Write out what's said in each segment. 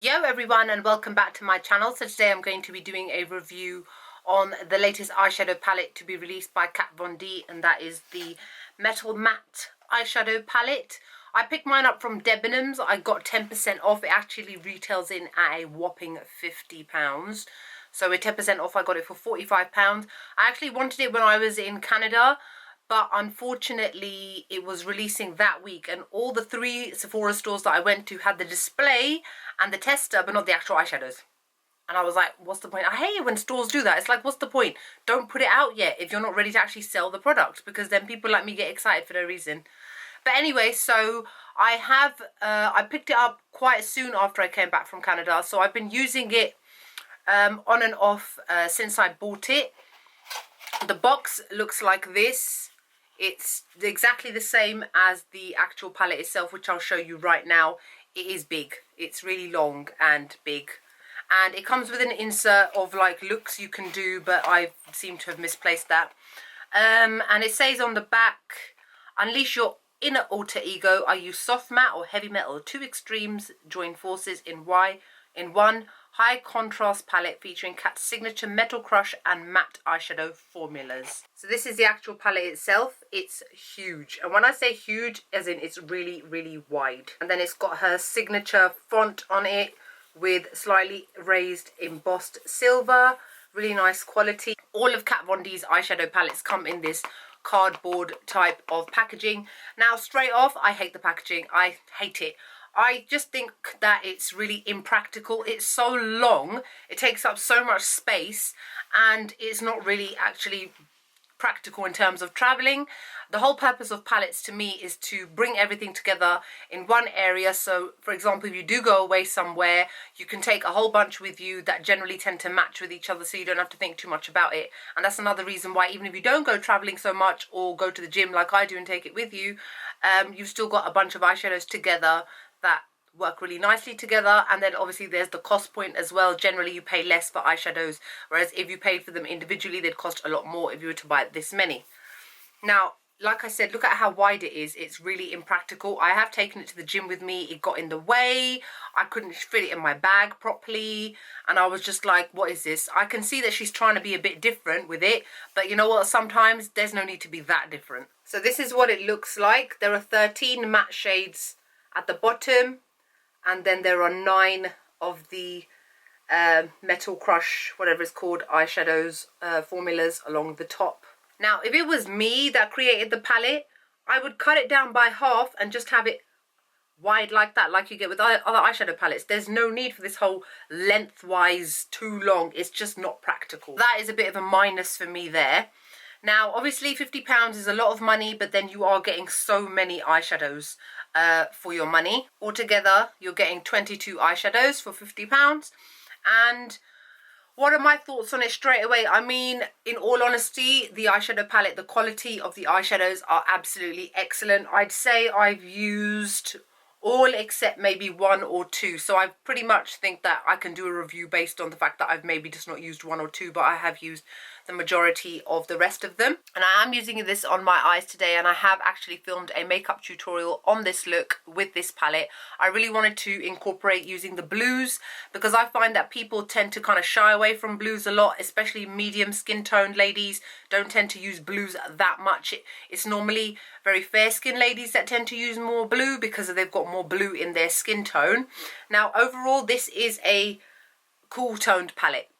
Yo everyone, and welcome back to my channel. So today I'm going to be doing a review on the latest eyeshadow palette to be released by Kat Von D, and that is the MetalMatte eyeshadow palette. I picked mine up from Debenhams. I got 10% off. It actually retails in at a whopping £50. So with 10% off I got it for £45. I actually wanted it when I was in Canada, but unfortunately it was releasing that week, and all the 3 Sephora stores that I went to had the display and the tester but not the actual eyeshadows. And I was like, what's the point? I hate it when stores do that. It's like, what's the point? Don't put it out yet if you're not ready to actually sell the product, because then people like me get excited for no reason. But anyway, so I picked it up quite soon after I came back from Canada, so I've been using it on and off since I bought it. The box looks like this. It's exactly the same as the actual palette itself, which I'll show you right now. It is big. It's really long and big. And it comes with an insert of like looks you can do, but I seem to have misplaced that. And it says on the back, unleash your inner alter ego. I use soft matte or heavy metal. 2 extremes join forces in one high contrast palette featuring Kat's signature Metal Crush and matte eyeshadow formulas. So this is the actual palette itself. It's huge, and when I say huge, as in it's really, really wide. And then it's got her signature font on it with slightly raised embossed silver. Really nice quality. All of Kat Von D's eyeshadow palettes come in this cardboard type of packaging. Now straight off, I hate the packaging. I hate it. I just think that it's really impractical. It's so long, it takes up so much space, and it's not really actually practical in terms of traveling. The whole purpose of palettes to me is to bring everything together in one area. So for example, if you do go away somewhere, you can take a whole bunch with you that generally tend to match with each other, so you don't have to think too much about it. And that's another reason why, even if you don't go traveling so much or go to the gym like I do and take it with you, you've still got a bunch of eyeshadows together that work really nicely together. And then obviously there's the cost point as well. Generally you pay less for eyeshadows, whereas if you paid for them individually, they'd cost a lot more if you were to buy this many. Now, like I said, look at how wide it is. It's really impractical. I have taken it to the gym with me. It got in the way. I couldn't fit it in my bag properly, and I was just like, what is this? I can see that she's trying to be a bit different with it, but you know what, sometimes there's no need to be that different. So this is what it looks like. There are 13 matte shades at the bottom, and then there are 9 of the Metal Crush, whatever it's called, eyeshadows formulas along the top. Now, if it was me that created the palette, I would cut it down by half and just have it wide like that, like you get with other eyeshadow palettes. There's no need for this whole lengthwise too long. It's just not practical. That is a bit of a minus for me there. Now, obviously £50 is a lot of money, but then you are getting so many eyeshadows for your money. Altogether, you're getting 22 eyeshadows for £50. And what are my thoughts on it straight away? I mean, in all honesty, the eyeshadow palette, the quality of the eyeshadows are absolutely excellent. I'd say I've used all except maybe 1 or 2. So I pretty much think that I can do a review based on the fact that I've maybe just not used 1 or 2, but I have used the majority of the rest of them. And I am using this on my eyes today, and I have actually filmed a makeup tutorial on this look with this palette. I really wanted to incorporate using the blues, because I find that people tend to kind of shy away from blues a lot, especially medium skin toned ladies don't tend to use blues that much. It's normally very fair skinned ladies that tend to use more blue because they've got more blue in their skin tone. Now overall, this is a cool toned palette.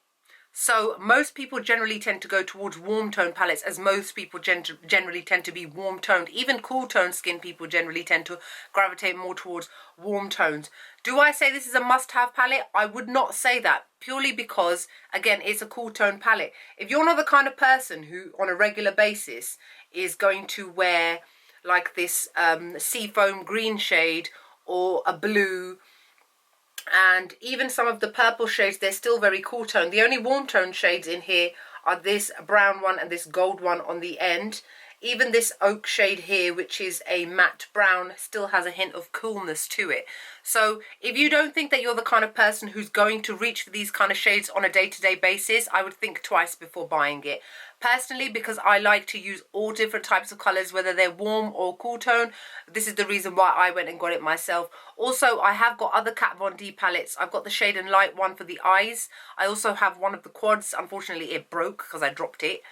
So most people generally tend to go towards warm tone palettes, as most people generally tend to be warm toned. Even cool toned skin people generally tend to gravitate more towards warm tones. Do I say this is a must-have palette? I would not say that, purely because, again, it's a cool tone palette. If you're not the kind of person who on a regular basis is going to wear like this seafoam green shade or a blue, and even some of the purple shades, they're still very cool tone. The only warm tone shades in here are this brown one and this gold one on the end. Even this oak shade here, which is a matte brown, still has a hint of coolness to it. So if you don't think that you're the kind of person who's going to reach for these kind of shades on a day-to-day basis, I would think twice before buying it. Personally, because I like to use all different types of colours, whether they're warm or cool tone, this is the reason why I went and got it myself. Also, I have got other Kat Von D palettes. I've got the Shade and Light one for the eyes. I also have one of the quads. Unfortunately, it broke because I dropped it.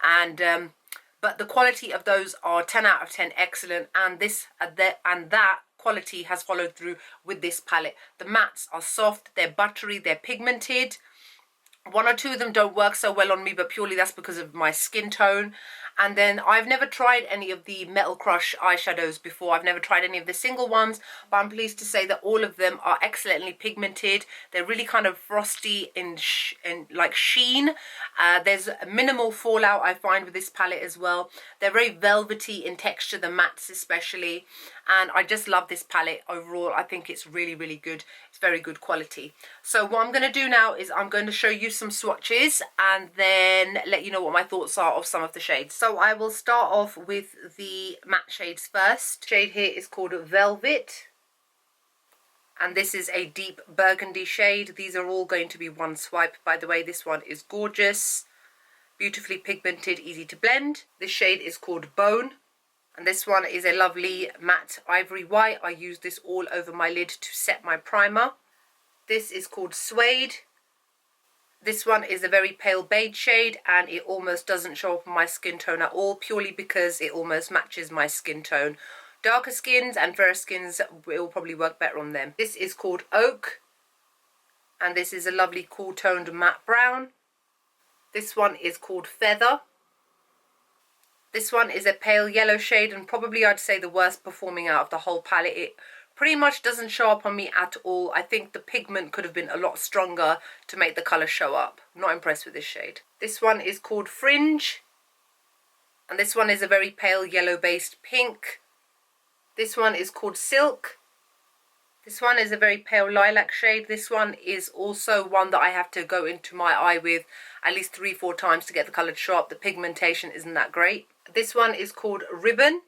And but the quality of those are 10 out of 10 excellent, and that quality has followed through with this palette. The mattes are soft, they're buttery, they're pigmented. One or two of them don't work so well on me, but purely that's because of my skin tone. And then I've never tried any of the Metal Crush eyeshadows before. I've never tried any of the single ones, but I'm pleased to say that all of them are excellently pigmented. They're really kind of frosty in like sheen. There's a minimal fallout I find with this palette as well. They're very velvety in texture, the mattes especially. And I just love this palette overall. I think it's really, really good. It's very good quality. So what I'm going to do now is I'm going to show you some swatches and then let you know what my thoughts are of some of the shades. So I will start off with the matte shades first. Shade here is called Velvet. And this is a deep burgundy shade. These are all going to be one swipe, by the way. This one is gorgeous. Beautifully pigmented, easy to blend. This shade is called Bone. And this one is a lovely matte ivory white. I use this all over my lid to set my primer. This is called Suede. This one is a very pale beige shade and it almost doesn't show up on my skin tone at all, purely because it almost matches my skin tone. Darker skins and fairer skins will probably work better on them. This is called Oak. And this is a lovely cool toned matte brown. This one is called Feather. This one is a pale yellow shade and probably I'd say the worst performing out of the whole palette. It pretty much doesn't show up on me at all. I think the pigment could have been a lot stronger to make the colour show up. I'm not impressed with this shade. This one is called Fringe. And this one is a very pale yellow based pink. This one is called Silk. This one is a very pale lilac shade. This one is also one that I have to go into my eye with at least 3-4 times to get the colour to show up. The pigmentation isn't that great. This one is called Ribbon.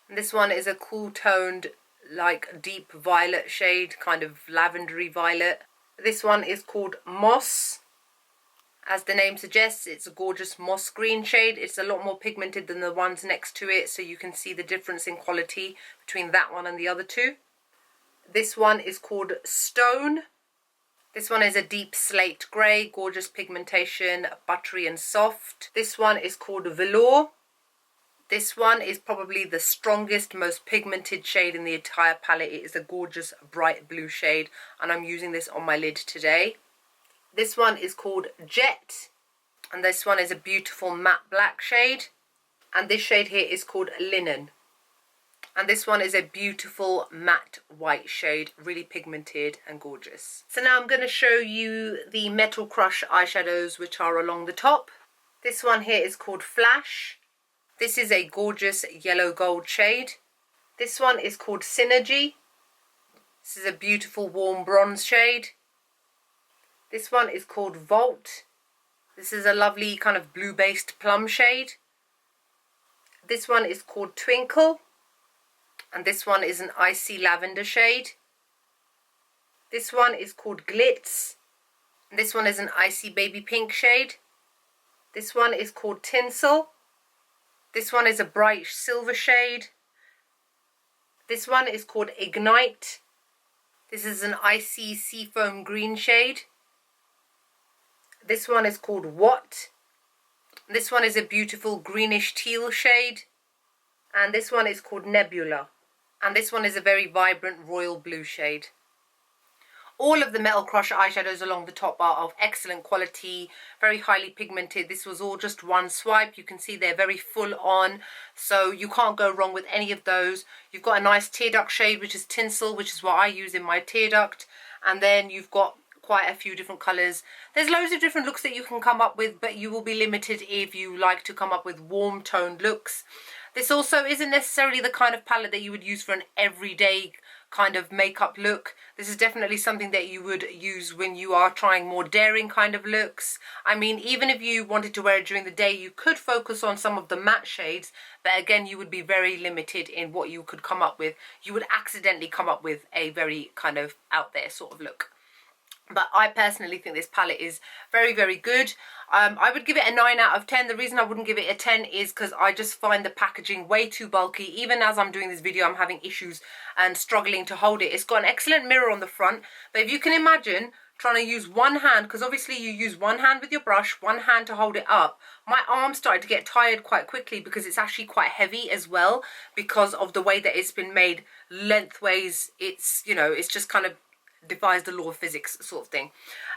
And this one is a cool toned, like deep violet shade, kind of lavendery violet. This one is called Moss. As the name suggests, it's a gorgeous moss green shade. It's a lot more pigmented than the ones next to it, so you can see the difference in quality between that one and the other two. This one is called Stone. This one is a deep slate grey, gorgeous pigmentation, buttery and soft. This one is called Velour. This one is probably the strongest, most pigmented shade in the entire palette. It is a gorgeous bright blue shade and I'm using this on my lid today. This one is called Jet and this one is a beautiful matte black shade. And this shade here is called Linen. And this one is a beautiful matte white shade, really pigmented and gorgeous. So now I'm going to show you the Metal Crush eyeshadows which are along the top. This one here is called Flash. This is a gorgeous yellow gold shade. This one is called Synergy. This is a beautiful warm bronze shade. This one is called Vault. This is a lovely kind of blue based plum shade. This one is called Twinkle. And this one is an icy lavender shade. This one is called Glitz. And this one is an icy baby pink shade. This one is called Tinsel. This one is a bright silver shade. This one is called Ignite. This is an icy seafoam green shade. This one is called What. This one is a beautiful greenish teal shade. And this one is called Nebula. And this one is a very vibrant royal blue shade. All of the Metal Crush eyeshadows along the top are of excellent quality, very highly pigmented. This was all just one swipe. You can see they're very full on, so you can't go wrong with any of those. You've got a nice tear duct shade, which is Tinsel, which is what I use in my tear duct. And then you've got quite a few different colours. There's loads of different looks that you can come up with, but you will be limited if you like to come up with warm toned looks. This also isn't necessarily the kind of palette that you would use for an everyday kind of makeup look. This is definitely something that you would use when you are trying more daring kind of looks. I mean, even if you wanted to wear it during the day, you could focus on some of the matte shades, but again, you would be very limited in what you could come up with. You would accidentally come up with a very kind of out there sort of look. But I personally think this palette is very, very good. I would give it a 9 out of 10. The reason I wouldn't give it a 10 is because I just find the packaging way too bulky. Even as I'm doing this video, I'm having issues and struggling to hold it. It's got an excellent mirror on the front. But if you can imagine trying to use one hand, because obviously you use one hand with your brush, one hand to hold it up. My arm started to get tired quite quickly because it's actually quite heavy as well because of the way that it's been made lengthways. It's, you know, it's just kind of defies the law of physics sort of thing.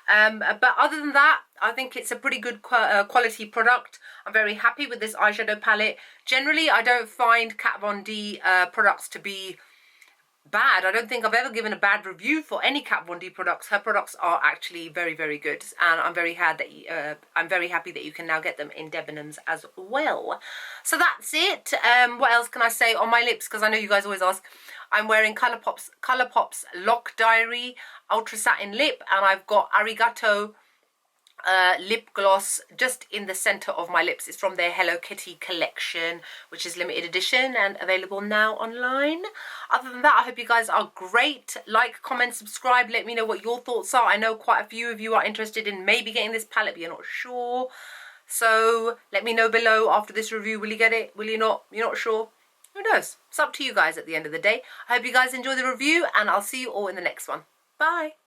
But other than that, I think it's a pretty good quality product. I'm very happy with this eyeshadow palette. Generally, I don't find Kat Von D products to be bad. I don't think I've ever given a bad review for any Kat Von D products. Her products are actually very, very good, and I'm very happy that you can now get them in Debenhams as well. So that's it. What else can I say on my lips? Because I know you guys always ask. I'm wearing Colourpop's Lock Diary Ultra Satin Lip, and I've got Arigato lip gloss just in the center of my lips. It's from their Hello Kitty collection, which is limited edition and available now online. Other than that, I hope you guys are great. Like, comment, subscribe, let me know what your thoughts are. I know quite a few of you are interested in maybe getting this palette, but you're not sure. So let me know below after this review. Will you get it? Will you not? You're not sure? Who knows? It's up to you guys at the end of the day. I hope you guys enjoy the review, and I'll see you all in the next one. Bye.